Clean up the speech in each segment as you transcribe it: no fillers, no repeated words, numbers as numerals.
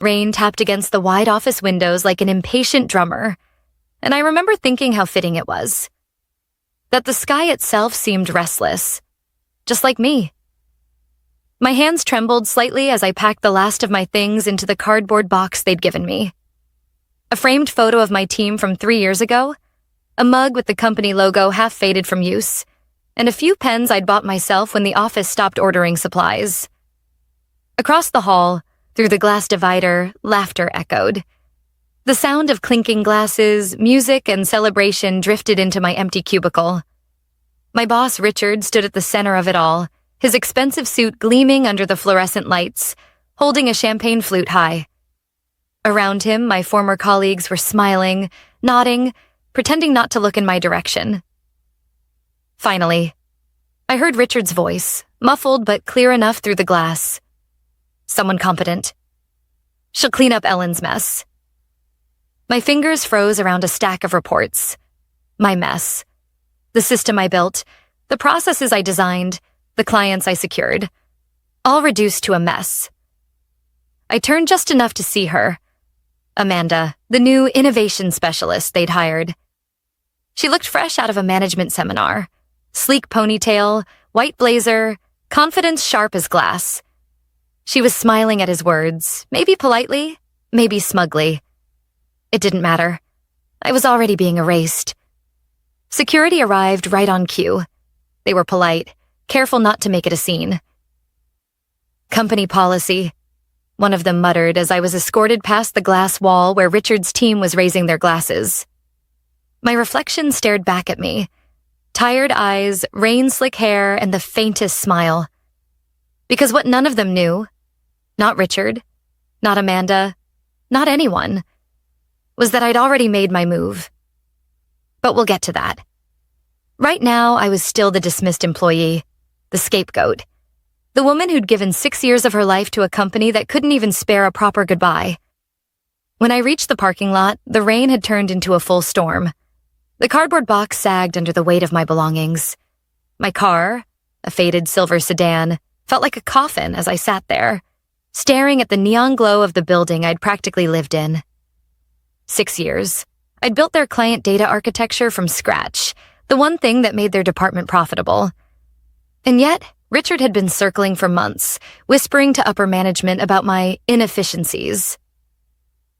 Rain tapped against the wide office windows like an impatient drummer, and I remember thinking how fitting it was. That the sky itself seemed restless, just like me. My hands trembled slightly as I packed the last of my things into the cardboard box they'd given me. A framed photo of my team from 3 years ago, a mug with the company logo half faded from use, and a few pens I'd bought myself when the office stopped ordering supplies. Across the hall, through the glass divider, laughter echoed. The sound of clinking glasses, music, and celebration drifted into my empty cubicle. My boss, Richard, stood at the center of it all, his expensive suit gleaming under the fluorescent lights, holding a champagne flute high. Around him, my former colleagues were smiling, nodding, pretending not to look in my direction. Finally, I heard Richard's voice, muffled but clear enough through the glass. Someone competent. She'll clean up Ellen's mess. My fingers froze around a stack of reports. My mess. The system I built, the processes I designed, the clients I secured. All reduced to a mess. I turned just enough to see her. Amanda, the new innovation specialist they'd hired. She looked fresh out of a management seminar. Sleek ponytail, white blazer, confidence sharp as glass. She was smiling at his words, maybe politely, maybe smugly. It didn't matter. I was already being erased. Security arrived right on cue. They were polite, careful not to make it a scene. Company policy, one of them muttered as I was escorted past the glass wall where Richard's team was raising their glasses. My reflection stared back at me. Tired eyes, rain-slick hair, and the faintest smile. Because what none of them knew, not Richard, not Amanda, not anyone, was that I'd already made my move. But we'll get to that. Right now, I was still the dismissed employee, the scapegoat, the woman who'd given 6 years of her life to a company that couldn't even spare a proper goodbye. When I reached the parking lot, the rain had turned into a full storm. The cardboard box sagged under the weight of my belongings. My car, a faded silver sedan, felt like a coffin as I sat there, staring at the neon glow of the building I'd practically lived in. 6 years. I'd built their client data architecture from scratch, the one thing that made their department profitable. And yet, Richard had been circling for months, whispering to upper management about my inefficiencies.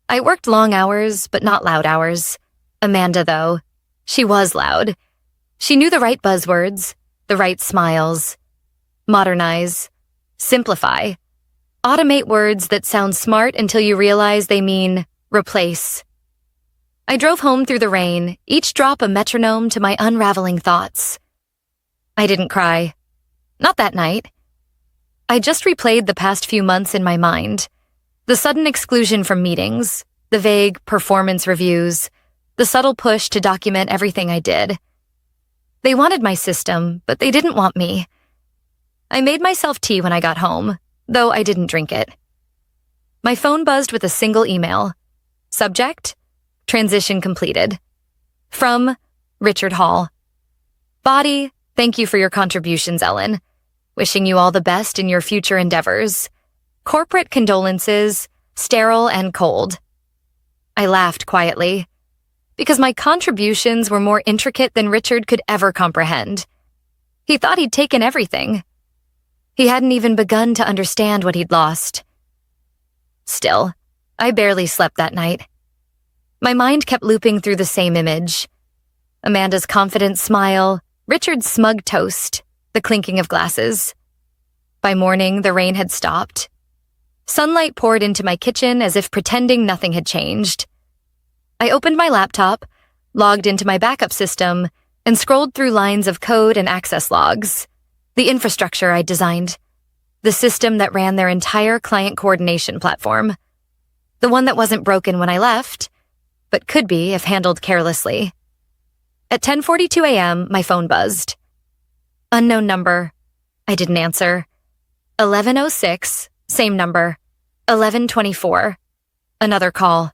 I worked long hours, but not loud hours. Amanda, though, she was loud. She knew the right buzzwords, the right smiles. Modernize, simplify, automate words that sound smart until you realize they mean replace. I drove home through the rain, each drop a metronome to my unraveling thoughts. I didn't cry. Not that night. I just replayed the past few months in my mind. The sudden exclusion from meetings, the vague performance reviews, the subtle push to document everything I did. They wanted my system, but they didn't want me. I made myself tea when I got home, though I didn't drink it. My phone buzzed with a single email. Subject: transition completed. From Richard Hall. Body: thank you for your contributions, Ellen. Wishing you all the best in your future endeavors. Corporate condolences, sterile and cold. I laughed quietly, because my contributions were more intricate than Richard could ever comprehend. He thought he'd taken everything. He hadn't even begun to understand what he'd lost. Still, I barely slept that night. My mind kept looping through the same image. Amanda's confident smile, Richard's smug toast, the clinking of glasses. By morning, the rain had stopped. Sunlight poured into my kitchen as if pretending nothing had changed. I opened my laptop, logged into my backup system, and scrolled through lines of code and access logs. The infrastructure I'd designed. The system that ran their entire client coordination platform. The one that wasn't broken when I left, but could be if handled carelessly. At 10:42 a.m., my phone buzzed. Unknown number. I didn't answer. 11:06, same number. 11:24. Another call.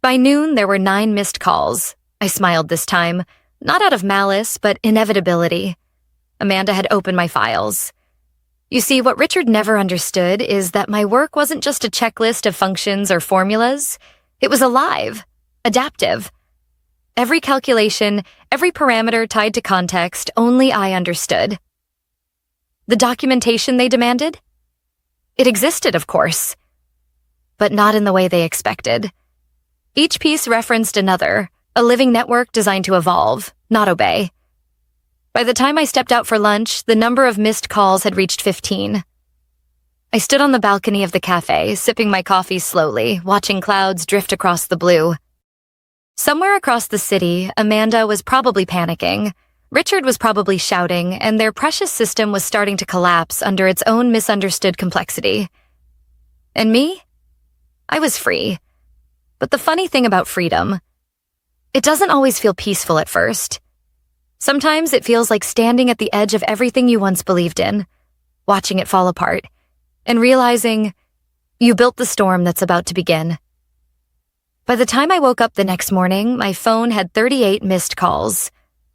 By noon, there were 9 missed calls. I smiled this time, not out of malice, but inevitability. Amanda had opened my files. You see, what Richard never understood is that my work wasn't just a checklist of functions or formulas. It was alive, adaptive. Every calculation, every parameter tied to context, only I understood. The documentation they demanded? It existed, of course, but not in the way they expected. Each piece referenced another, a living network designed to evolve, not obey. By the time I stepped out for lunch, the number of missed calls had reached 15. I stood on the balcony of the cafe, sipping my coffee slowly, watching clouds drift across the blue. Somewhere across the city, Amanda was probably panicking. Richard was probably shouting, and their precious system was starting to collapse under its own misunderstood complexity. And me? I was free. But the funny thing about freedom, it doesn't always feel peaceful at first. Sometimes it feels like standing at the edge of everything you once believed in, watching it fall apart, and realizing you built the storm that's about to begin. By the time I woke up the next morning, my phone had 38 missed calls.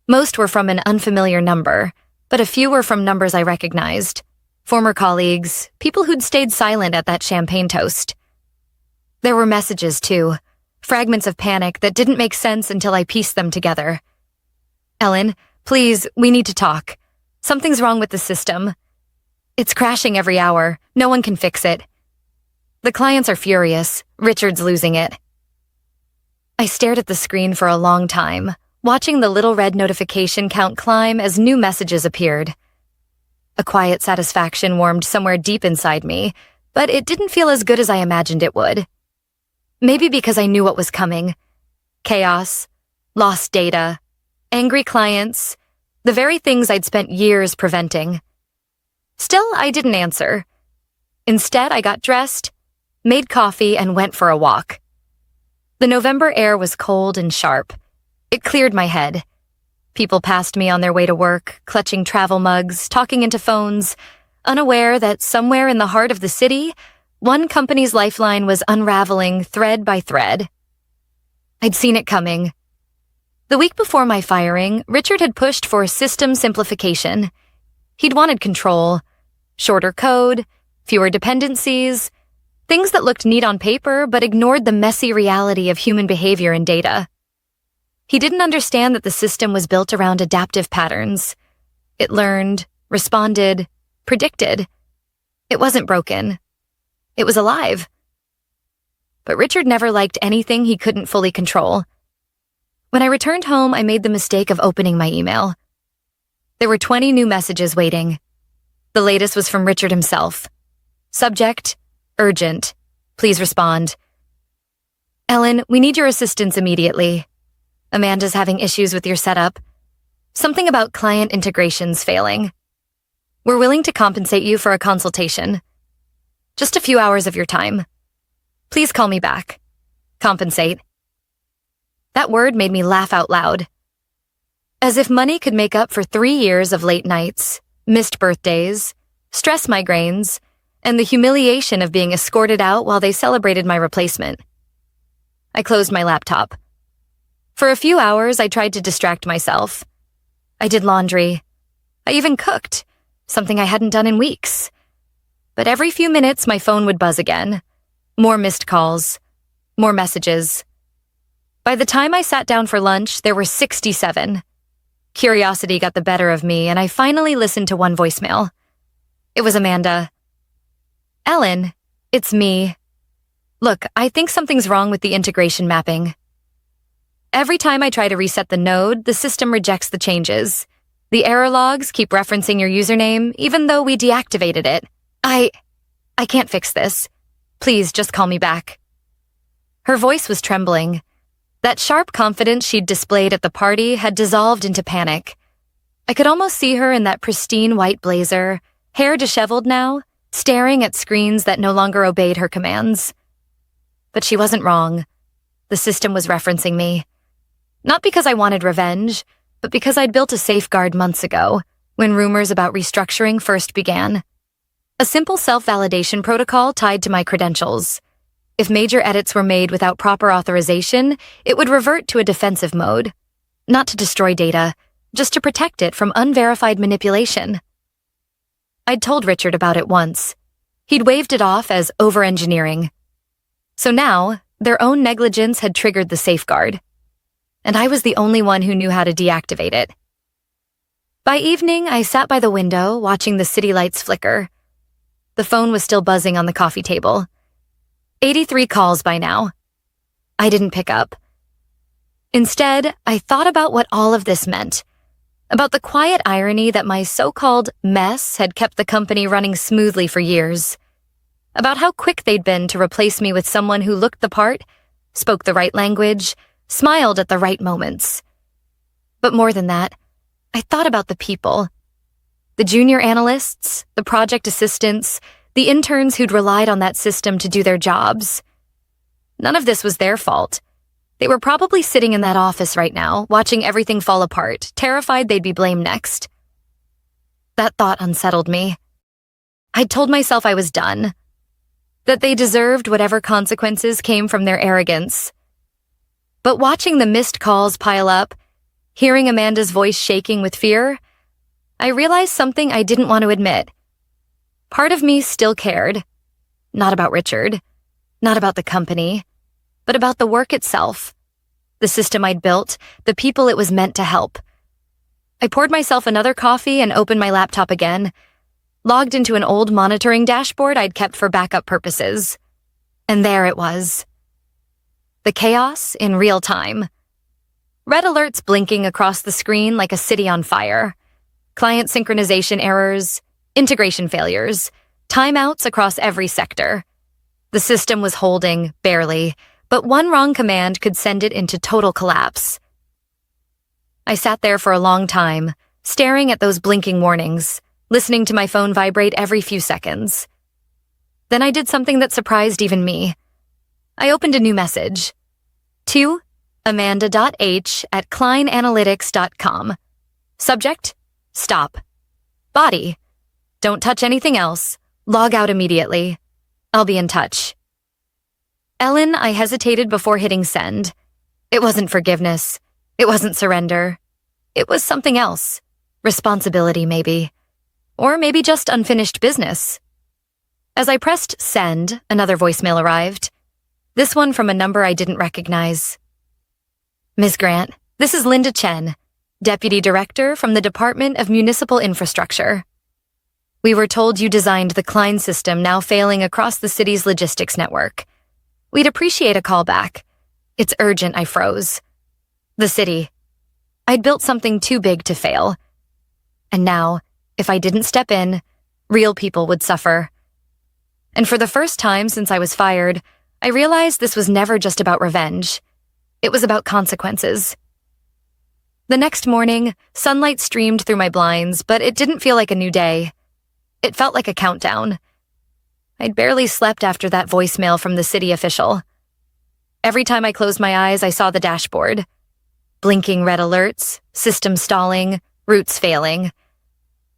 Most were from an unfamiliar number, but a few were from numbers I recognized. Former colleagues, people who'd stayed silent at that champagne toast. There were messages, too, fragments of panic that didn't make sense until I pieced them together. Ellen, please, we need to talk. Something's wrong with the system. It's crashing every hour. No one can fix it. The clients are furious. Richard's losing it. I stared at the screen for a long time, watching the little red notification count climb as new messages appeared. A quiet satisfaction warmed somewhere deep inside me, but it didn't feel as good as I imagined it would. Maybe because I knew what was coming. Chaos, lost data, angry clients, the very things I'd spent years preventing. Still, I didn't answer. Instead, I got dressed, made coffee, and went for a walk. The November air was cold and sharp. It cleared my head. People passed me on their way to work, clutching travel mugs, talking into phones, unaware that somewhere in the heart of the city, one company's lifeline was unraveling thread by thread. I'd seen it coming. The week before my firing, Richard had pushed for system simplification. He'd wanted control, shorter code, fewer dependencies, things that looked neat on paper but ignored the messy reality of human behavior and data. He didn't understand that the system was built around adaptive patterns. It learned, responded, predicted. It wasn't broken. It was alive. But Richard never liked anything he couldn't fully control. When I returned home, I made the mistake of opening my email. There were 20 new messages waiting. The latest was from Richard himself. Subject, urgent. Please respond. Ellen, we need your assistance immediately. Amanda's having issues with your setup. Something about client integrations failing. We're willing to compensate you for a consultation. Just a few hours of your time. Please call me back. Compensate. That word made me laugh out loud. As if money could make up for 3 years of late nights, missed birthdays, stress migraines, and the humiliation of being escorted out while they celebrated my replacement. I closed my laptop. For a few hours, I tried to distract myself. I did laundry. I even cooked, something I hadn't done in weeks. But every few minutes, my phone would buzz again. More missed calls. More messages. By the time I sat down for lunch, there were 67. Curiosity got the better of me, and I finally listened to one voicemail. It was Amanda. Ellen, it's me. Look, I think something's wrong with the integration mapping. Every time I try to reset the node, the system rejects the changes. The error logs keep referencing your username, even though we deactivated it. I can't fix this. Please just call me back. Her voice was trembling. That sharp confidence she'd displayed at the party had dissolved into panic. I could almost see her in that pristine white blazer, hair disheveled now, staring at screens that no longer obeyed her commands. But she wasn't wrong. The system was referencing me. Not because I wanted revenge, but because I'd built a safeguard months ago, when rumors about restructuring first began. A simple self-validation protocol tied to my credentials. If major edits were made without proper authorization, it would revert to a defensive mode. Not to destroy data, just to protect it from unverified manipulation. I'd told Richard about it once. He'd waved it off as over-engineering. So now, their own negligence had triggered the safeguard. And I was the only one who knew how to deactivate it. By evening, I sat by the window, watching the city lights flicker. The phone was still buzzing on the coffee table. 83 calls by now. I didn't pick up. Instead, I thought about what all of this meant. About the quiet irony that my so-called mess had kept the company running smoothly for years. About how quick they'd been to replace me with someone who looked the part, spoke the right language, smiled at the right moments. But more than that, I thought about the people. The junior analysts, the project assistants, the interns who'd relied on that system to do their jobs. None of this was their fault. They were probably sitting in that office right now, watching everything fall apart, terrified they'd be blamed next. That thought unsettled me. I'd told myself I was done. That they deserved whatever consequences came from their arrogance. But watching the missed calls pile up, hearing Amanda's voice shaking with fear, I realized something I didn't want to admit. Part of me still cared. Not about Richard, not about the company, but about the work itself, the system I'd built, the people it was meant to help. I poured myself another coffee and opened my laptop again, logged into an old monitoring dashboard I'd kept for backup purposes. And there it was. The chaos in real time. Red alerts blinking across the screen like a city on fire. Client synchronization errors, integration failures, timeouts across every sector. The system was holding, barely, but one wrong command could send it into total collapse. I sat there for a long time, staring at those blinking warnings, listening to my phone vibrate every few seconds. Then I did something that surprised even me. I opened a new message. To amanda.h@kleinanalytics.com. Subject, stop. Body, don't touch anything else. Log out immediately. I'll be in touch. Ellen, I hesitated before hitting send. It wasn't forgiveness. It wasn't surrender. It was something else. Responsibility, maybe. Or maybe just unfinished business. As I pressed send, another voicemail arrived. This one from a number I didn't recognize. Ms. Grant, this is Linda Chen, Deputy Director from the Department of Municipal Infrastructure. We were told you designed the Klein system now failing across the city's logistics network. We'd appreciate a call back. It's urgent, I froze. The city. I'd built something too big to fail. And now, if I didn't step in, real people would suffer. And for the first time since I was fired, I realized this was never just about revenge. It was about consequences. The next morning, sunlight streamed through my blinds, but it didn't feel like a new day. It felt like a countdown. I'd barely slept after that voicemail from the city official. Every time I closed my eyes, I saw the dashboard. Blinking red alerts, system stalling, routes failing.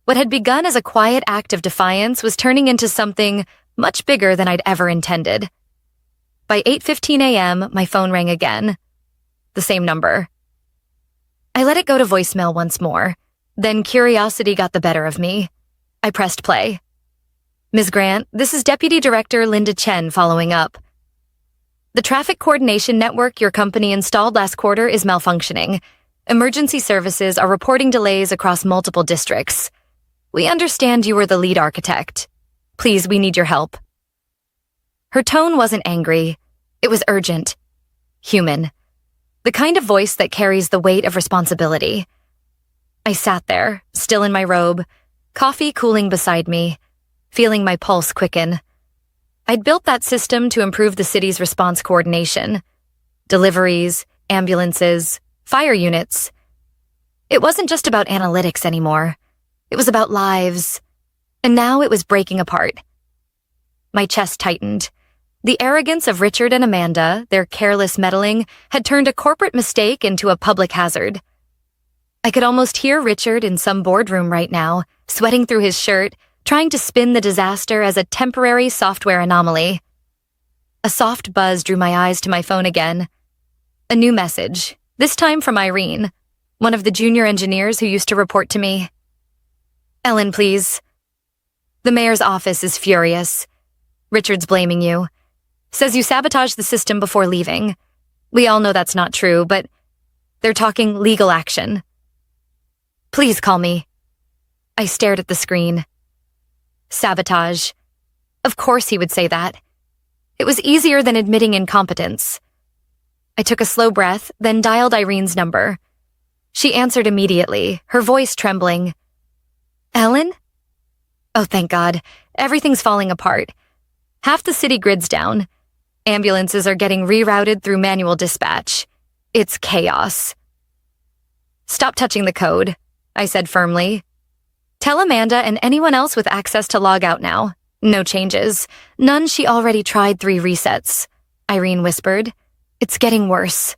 What had begun as a quiet act of defiance was turning into something much bigger than I'd ever intended. By 8:15 a.m., my phone rang again. The same number. I let it go to voicemail once more. Then curiosity got the better of me. I pressed play. Ms. Grant, this is Deputy Director Linda Chen following up. The traffic coordination network your company installed last quarter is malfunctioning. Emergency services are reporting delays across multiple districts. We understand you were the lead architect. Please, we need your help. Her tone wasn't angry. It was urgent. Human. The kind of voice that carries the weight of responsibility. I sat there, still in my robe, coffee cooling beside me, feeling my pulse quicken. I'd built that system to improve the city's response coordination. Deliveries, ambulances, fire units. It wasn't just about analytics anymore. It was about lives. And now it was breaking apart. My chest tightened. The arrogance of Richard and Amanda, their careless meddling, had turned a corporate mistake into a public hazard. I could almost hear Richard in some boardroom right now, sweating through his shirt, trying to spin the disaster as a temporary software anomaly. A soft buzz drew my eyes to my phone again. A new message, this time from Irene, one of the junior engineers who used to report to me. Ellen, please. The mayor's office is furious. Richard's blaming you. Says you sabotaged the system before leaving. We all know that's not true, but they're talking legal action. Please call me. I stared at the screen. Sabotage. Of course he would say that. It was easier than admitting incompetence. I took a slow breath, then dialed Irene's number. She answered immediately, her voice trembling. Ellen? Oh, thank God. Everything's falling apart. Half the city grid's down. Ambulances are getting rerouted through manual dispatch. It's chaos. Stop touching the code, I said firmly. Tell Amanda and anyone else with access to log out now. No changes. None she already tried 3 resets, Irene whispered. It's getting worse.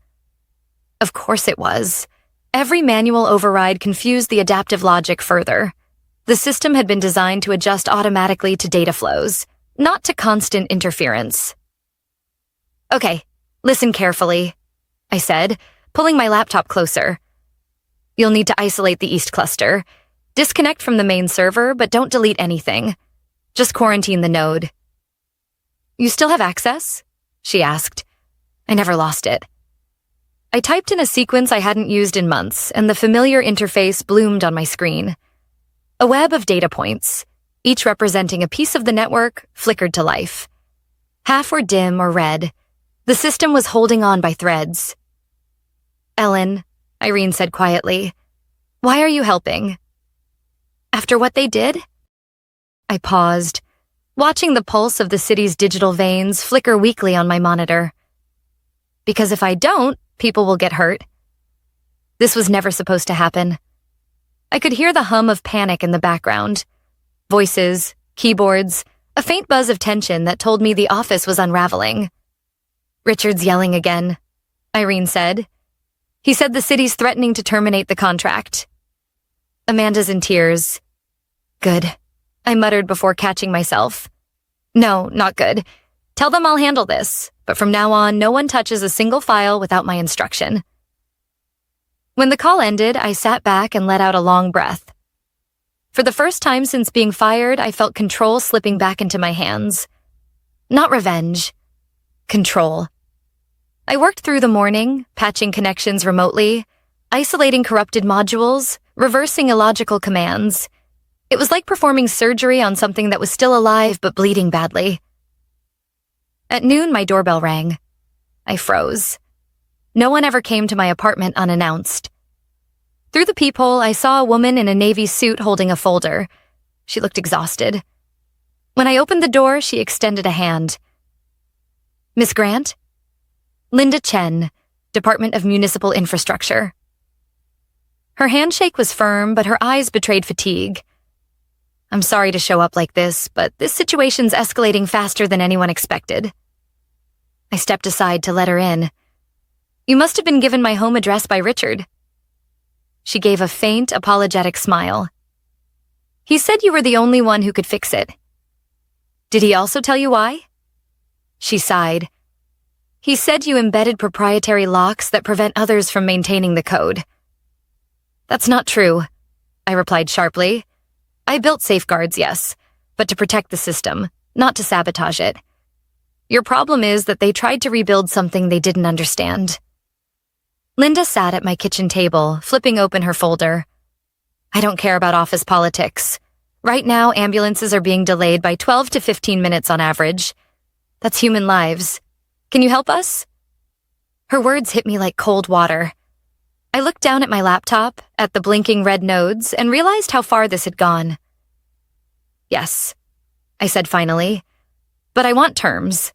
Of course it was. Every manual override confused the adaptive logic further. The system had been designed to adjust automatically to data flows, not to constant interference. Okay, listen carefully, I said, pulling my laptop closer. You'll need to isolate the East cluster. Disconnect from the main server, but don't delete anything. Just quarantine the node. You still have access? She asked. I never lost it. I typed in a sequence I hadn't used in months, and the familiar interface bloomed on my screen. A web of data points, each representing a piece of the network, flickered to life. Half were dim or red. The system was holding on by threads. Ellen, Irene said quietly, why are you helping? After what they did? I paused, watching the pulse of the city's digital veins flicker weakly on my monitor. Because if I don't, people will get hurt. This was never supposed to happen. I could hear the hum of panic in the background. Voices, keyboards, a faint buzz of tension that told me the office was unraveling. Richard's yelling again, Irene said. He said the city's threatening to terminate the contract. Amanda's in tears. Good, I muttered before catching myself. No, not good. Tell them I'll handle this, but from now on, no one touches a single file without my instruction. When the call ended, I sat back and let out a long breath. For the first time since being fired, I felt control slipping back into my hands. Not revenge. Control. I worked through the morning, patching connections remotely, isolating corrupted modules, reversing illogical commands. It was like performing surgery on something that was still alive but bleeding badly. At noon, my doorbell rang. I froze. No one ever came to my apartment unannounced. Through the peephole, I saw a woman in a navy suit holding a folder. She looked exhausted. When I opened the door, she extended a hand. Miss Grant? Linda Chen, Department of Municipal Infrastructure. Her handshake was firm, but her eyes betrayed fatigue. I'm sorry to show up like this, but this situation's escalating faster than anyone expected. I stepped aside to let her in. You must have been given my home address by Richard. She gave a faint, apologetic smile. He said you were the only one who could fix it. Did he also tell you why? She sighed. He said you embedded proprietary locks that prevent others from maintaining the code. That's not true, I replied sharply. I built safeguards, yes, but to protect the system, not to sabotage it. Your problem is that they tried to rebuild something they didn't understand. Linda sat at my kitchen table, flipping open her folder. I don't care about office politics. Right now, ambulances are being delayed by 12 to 15 minutes on average. That's human lives. Can you help us? Her words hit me like cold water. I looked down at my laptop, at the blinking red nodes, and realized how far this had gone. Yes, I said finally, but I want terms.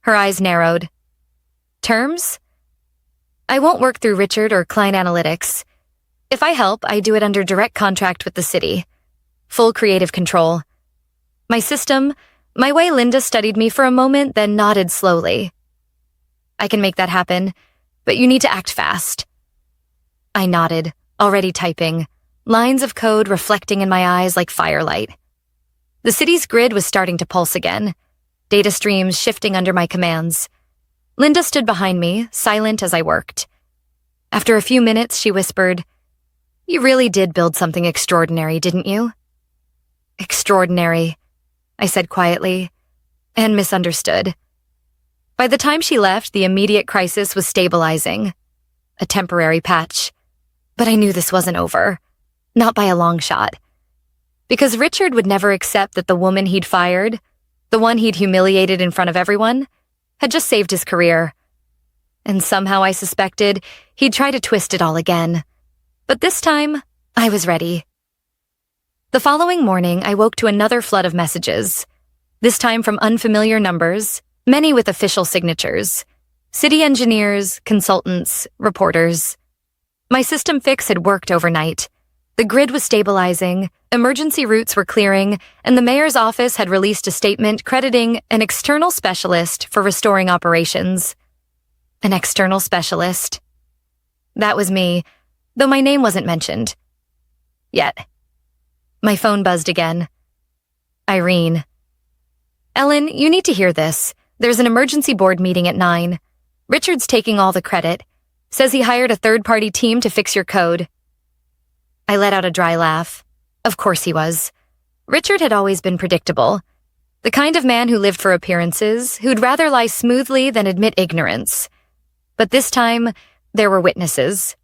Her eyes narrowed. Terms? I won't work through Richard or Klein Analytics. If I help, I do it under direct contract with the city. Full creative control. My system, my way Linda studied me for a moment, then nodded slowly. I can make that happen, but you need to act fast. I nodded, already typing, lines of code reflecting in my eyes like firelight. The city's grid was starting to pulse again, data streams shifting under my commands. Linda stood behind me, silent as I worked. After a few minutes, she whispered, "You really did build something extraordinary, didn't you?" Extraordinary, I said quietly, and misunderstood. By the time she left, the immediate crisis was stabilizing. A temporary patch. But I knew this wasn't over. Not by a long shot. Because Richard would never accept that the woman he'd fired, the one he'd humiliated in front of everyone, had just saved his career. And somehow I suspected he'd try to twist it all again. But this time, I was ready. The following morning, I woke to another flood of messages. This time from unfamiliar numbers, many with official signatures. City engineers, consultants, reporters. My system fix had worked overnight. The grid was stabilizing, emergency routes were clearing, and the mayor's office had released a statement crediting an external specialist for restoring operations. An external specialist. That was me, though my name wasn't mentioned. Yet. My phone buzzed again. Irene. Ellen, you need to hear this. There's an emergency board meeting at 9. Richard's taking all the credit. Says he hired a third-party team to fix your code. I let out a dry laugh. Of course he was. Richard had always been predictable. The kind of man who lived for appearances, who'd rather lie smoothly than admit ignorance. But this time, there were witnesses.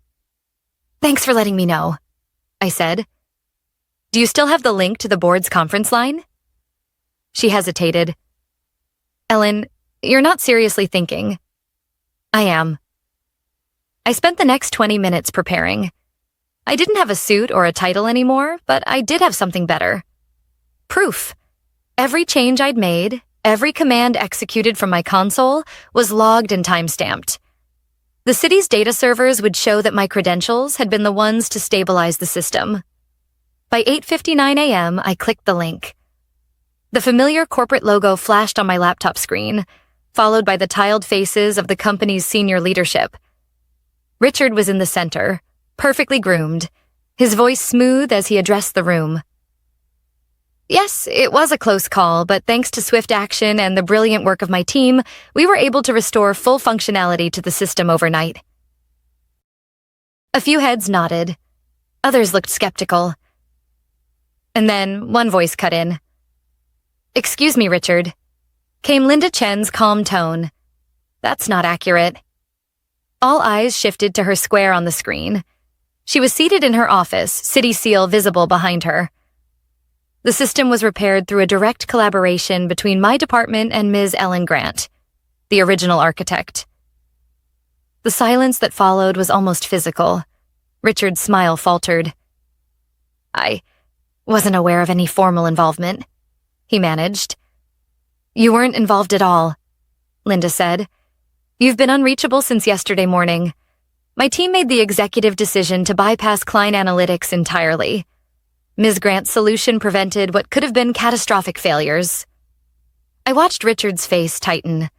Thanks for letting me know, I said. Do you still have the link to the board's conference line? She hesitated. Ellen, you're not seriously thinking. I am. I spent the next 20 minutes preparing. I didn't have a suit or a title anymore, but I did have something better. Proof. Every change I'd made, every command executed from my console, was logged and time-stamped. The city's data servers would show that my credentials had been the ones to stabilize the system. By 8:59 a.m., I clicked the link. The familiar corporate logo flashed on my laptop screen, followed by the tiled faces of the company's senior leadership. Richard was in the center, perfectly groomed, his voice smooth as he addressed the room. Yes, it was a close call, but thanks to swift action and the brilliant work of my team, we were able to restore full functionality to the system overnight. A few heads nodded. Others looked skeptical. And then one voice cut in. Excuse me, Richard, came Linda Chen's calm tone. That's not accurate. All eyes shifted to her square on the screen. She was seated in her office, city seal visible behind her. The system was repaired through a direct collaboration between my department and Ms. Ellen Grant, the original architect. The silence that followed was almost physical. Richard's smile faltered. I wasn't aware of any formal involvement, he managed. You weren't involved at all, Linda said. You've been unreachable since yesterday morning. My team made the executive decision to bypass client analytics entirely. Ms. Grant's solution prevented what could have been catastrophic failures. I watched Richard's face tighten.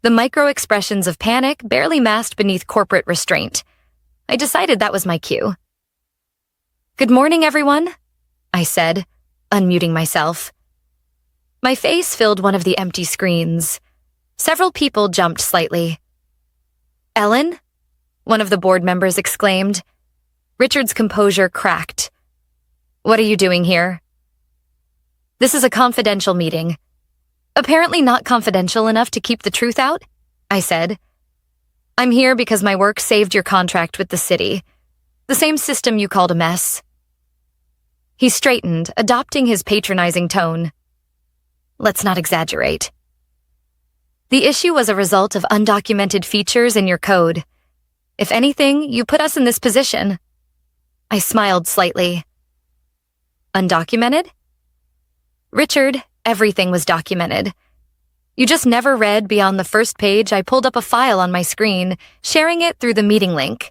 The micro-expressions of panic barely masked beneath corporate restraint. I decided that was my cue. Good morning, everyone, I said, unmuting myself. My face filled one of the empty screens. Several people jumped slightly. Ellen? One of the board members exclaimed. Richard's composure cracked. What are you doing here? This is a confidential meeting. Apparently not confidential enough to keep the truth out, I said. I'm here because my work saved your contract with the city. The same system you called a mess. He straightened, adopting his patronizing tone. Let's not exaggerate. The issue was a result of undocumented features in your code. If anything, you put us in this position. I smiled slightly. Undocumented? Richard, everything was documented. You just never read beyond the first page. I pulled up a file on my screen, sharing it through the meeting link.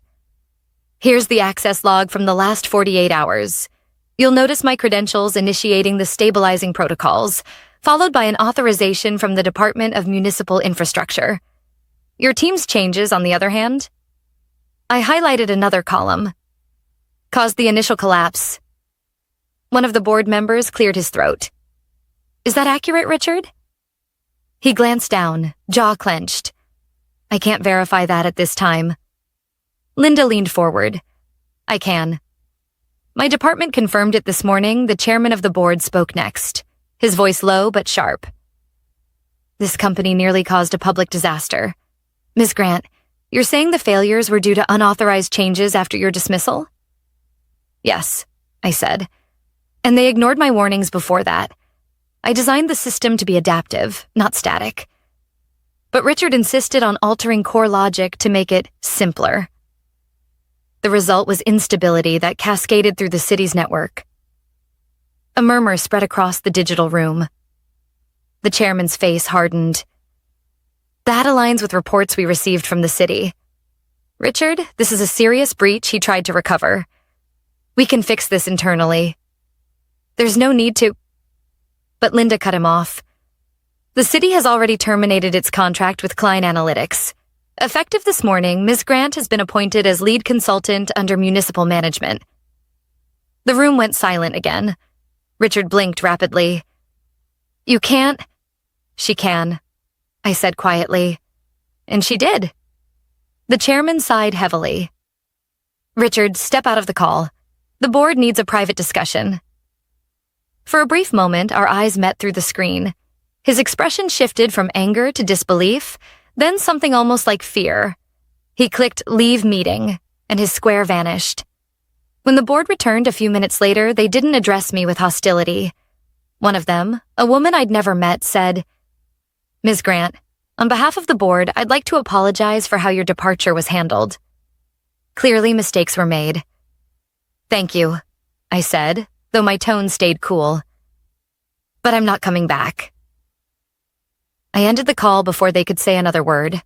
Here's the access log from the last 48 hours. You'll notice my credentials initiating the stabilizing protocols, followed by an authorization from the Department of Municipal Infrastructure. Your team's changes, on the other hand. I highlighted another column. Caused the initial collapse. One of the board members cleared his throat. Is that accurate, Richard? He glanced down, jaw clenched. I can't verify that at this time. Linda leaned forward. I can. My department confirmed it this morning. The chairman of the board spoke next, his voice low but sharp. This company nearly caused a public disaster. Ms. Grant, you're saying the failures were due to unauthorized changes after your dismissal? Yes, I said. And they ignored my warnings before that. I designed the system to be adaptive, not static. But Richard insisted on altering core logic to make it simpler. The result was instability that cascaded through the city's network. A murmur spread across the digital room. The chairman's face hardened. That aligns with reports we received from the city. Richard, this is a serious breach he tried to recover. We can fix this internally. There's no need to... But Linda cut him off. The city has already terminated its contract with Klein Analytics. Effective this morning, Ms. Grant has been appointed as lead consultant under municipal management. The room went silent again. Richard blinked rapidly. You can't... She can, I said quietly. And she did. The chairman sighed heavily. Richard, step out of the call. The board needs a private discussion. For a brief moment, our eyes met through the screen. His expression shifted from anger to disbelief, then something almost like fear. He clicked leave meeting, and his square vanished. When the board returned a few minutes later, they didn't address me with hostility. One of them, a woman I'd never met, said, Ms. Grant, on behalf of the board, I'd like to apologize for how your departure was handled. Clearly, mistakes were made. Thank you, I said, though my tone stayed cool. But I'm not coming back. I ended the call before they could say another word.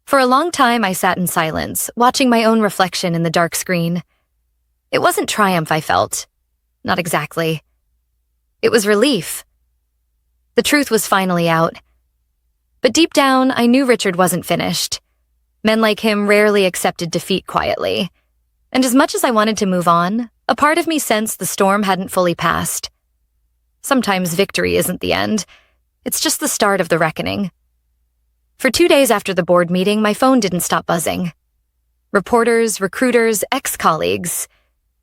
For a long time, I sat in silence, watching my own reflection in the dark screen. It wasn't triumph I felt. Not exactly. It was relief. The truth was finally out. But deep down, I knew Richard wasn't finished. Men like him rarely accepted defeat quietly. And as much as I wanted to move on, a part of me sensed the storm hadn't fully passed. Sometimes victory isn't the end. It's just the start of the reckoning. For 2 days after the board meeting, my phone didn't stop buzzing. Reporters, recruiters, ex-colleagues.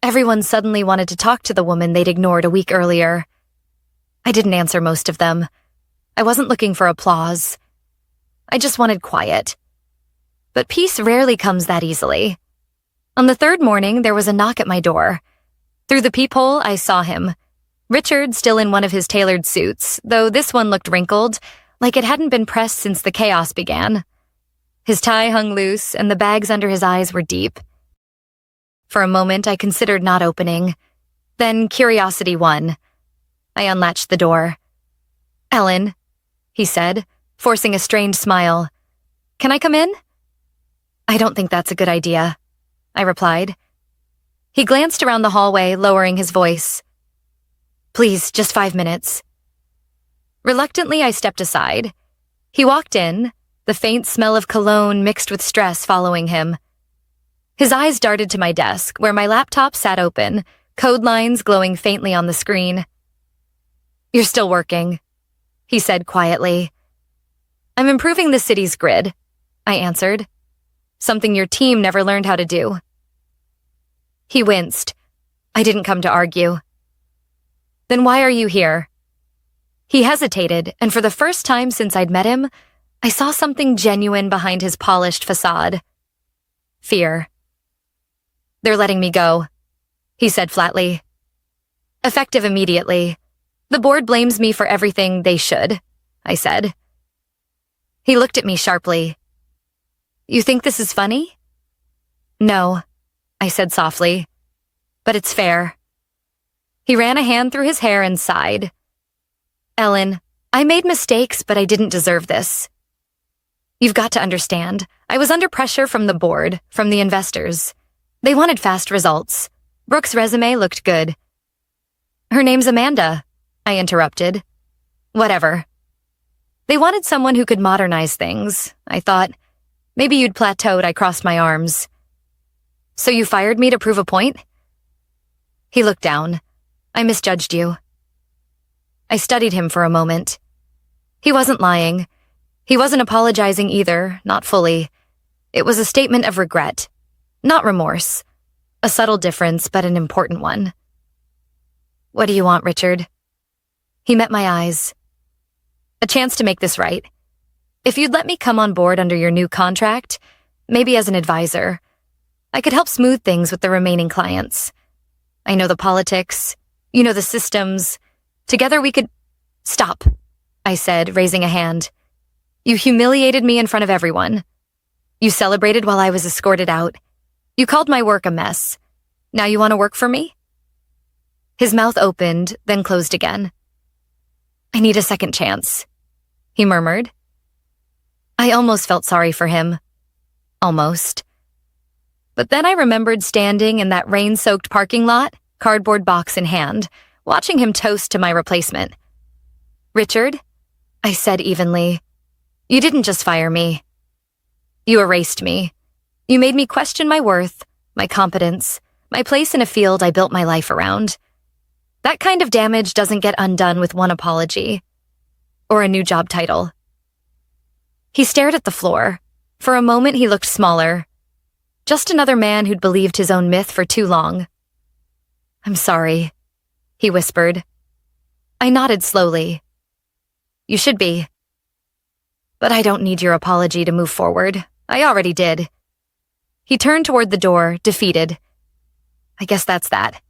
Everyone suddenly wanted to talk to the woman they'd ignored a week earlier. I didn't answer most of them. I wasn't looking for applause. I just wanted quiet. But peace rarely comes that easily. On the third morning, there was a knock at my door. Through the peephole, I saw him. Richard, still in one of his tailored suits, though this one looked wrinkled, like it hadn't been pressed since the chaos began. His tie hung loose, and the bags under his eyes were deep. For a moment, I considered not opening. Then curiosity won. I unlatched the door. Ellen, he said, forcing a strained smile. Can I come in? I don't think that's a good idea, I replied. He glanced around the hallway, lowering his voice. Please, just 5 minutes. Reluctantly, I stepped aside. He walked in, the faint smell of cologne mixed with stress following him. His eyes darted to my desk, where my laptop sat open, code lines glowing faintly on the screen. You're still working, he said quietly. I'm improving the city's grid, I answered. Something your team never learned how to do. He winced. I didn't come to argue. Then why are you here? He hesitated, and for the first time since I'd met him, I saw something genuine behind his polished facade. Fear. They're letting me go, he said flatly. Effective immediately. The board blames me for everything they should, I said. He looked at me sharply. You think this is funny? No, I said softly. But it's fair. He ran a hand through his hair and sighed. Ellen, I made mistakes, but I didn't deserve this. You've got to understand. I was under pressure from the board, from the investors. They wanted fast results. Brooke's resume looked good. Her name's Amanda, I interrupted. Whatever. They wanted someone who could modernize things. I thought, maybe you'd plateaued. I crossed my arms. So you fired me to prove a point? He looked down. I misjudged you. I studied him for a moment. He wasn't lying. He wasn't apologizing either, not fully. It was a statement of regret, not remorse. A subtle difference, but an important one. What do you want, Richard? He met my eyes. A chance to make this right. If you'd let me come on board under your new contract, maybe as an advisor, I could help smooth things with the remaining clients. I know the politics, you know the systems. Together we could— Stop, I said, raising a hand. You humiliated me in front of everyone. You celebrated while I was escorted out. You called my work a mess. Now you want to work for me? His mouth opened, then closed again. I need a second chance, he murmured. I almost felt sorry for him. Almost. But then I remembered standing in that rain-soaked parking lot, cardboard box in hand, watching him toast to my replacement. Richard, I said evenly, you didn't just fire me. You erased me. You made me question my worth, my competence, my place in a field I built my life around. That kind of damage doesn't get undone with one apology or a new job title. He stared at the floor. For a moment, he looked smaller. Just another man who'd believed his own myth for too long. I'm sorry, he whispered. I nodded slowly. You should be. But I don't need your apology to move forward. I already did. He turned toward the door, defeated. I guess that's that.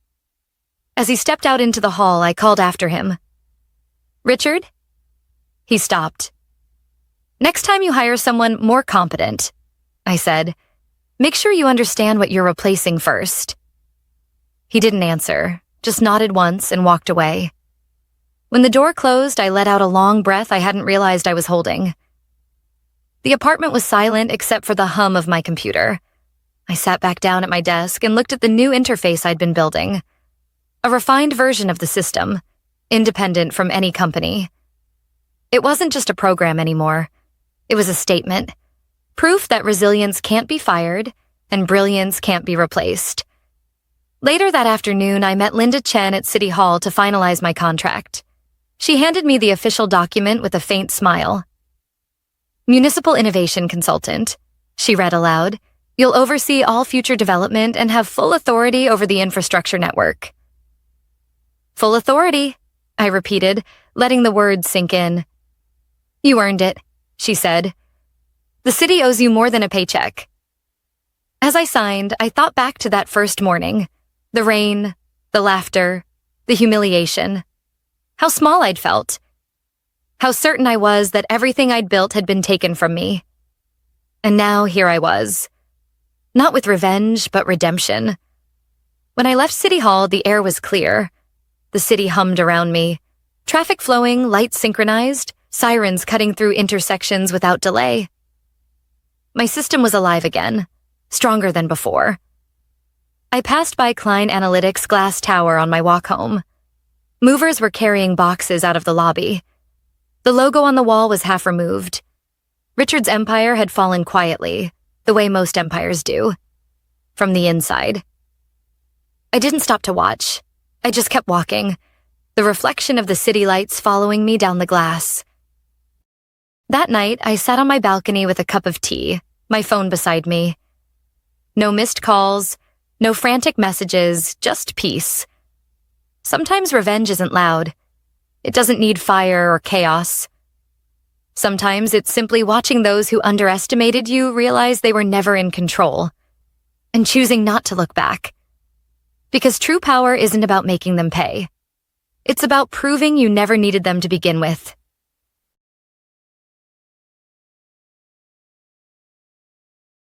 As he stepped out into the hall, I called after him. Richard? He stopped. Next time you hire someone more competent, I said, make sure you understand what you're replacing first. He didn't answer, just nodded once and walked away. When the door closed, I let out a long breath I hadn't realized I was holding. The apartment was silent except for the hum of my computer. I sat back down at my desk and looked at the new interface I'd been building. A refined version of the system, independent from any company. It wasn't just a program anymore. It was a statement. Proof that resilience can't be fired and brilliance can't be replaced. Later that afternoon, I met Linda Chen at City Hall to finalize my contract. She handed me the official document with a faint smile. Municipal Innovation Consultant, she read aloud. You'll oversee all future development and have full authority over the infrastructure network. Full authority, I repeated, letting the words sink in. You earned it, she said. The city owes you more than a paycheck. As I signed, I thought back to that first morning. The rain, the laughter, the humiliation. How small I'd felt. How certain I was that everything I'd built had been taken from me. And now here I was. Not with revenge, but redemption. When I left City Hall, the air was clear. The city hummed around me. Traffic flowing, lights synchronized, sirens cutting through intersections without delay. My system was alive again, stronger than before. I passed by Klein Analytics' glass tower on my walk home. Movers were carrying boxes out of the lobby. The logo on the wall was half removed. Richard's empire had fallen quietly, the way most empires do, from the inside. I didn't stop to watch. I just kept walking, the reflection of the city lights following me down the glass. That night, I sat on my balcony with a cup of tea, my phone beside me. No missed calls, no frantic messages, just peace. Sometimes revenge isn't loud. It doesn't need fire or chaos. Sometimes it's simply watching those who underestimated you realize they were never in control, and choosing not to look back. Because true power isn't about making them pay. It's about proving you never needed them to begin with.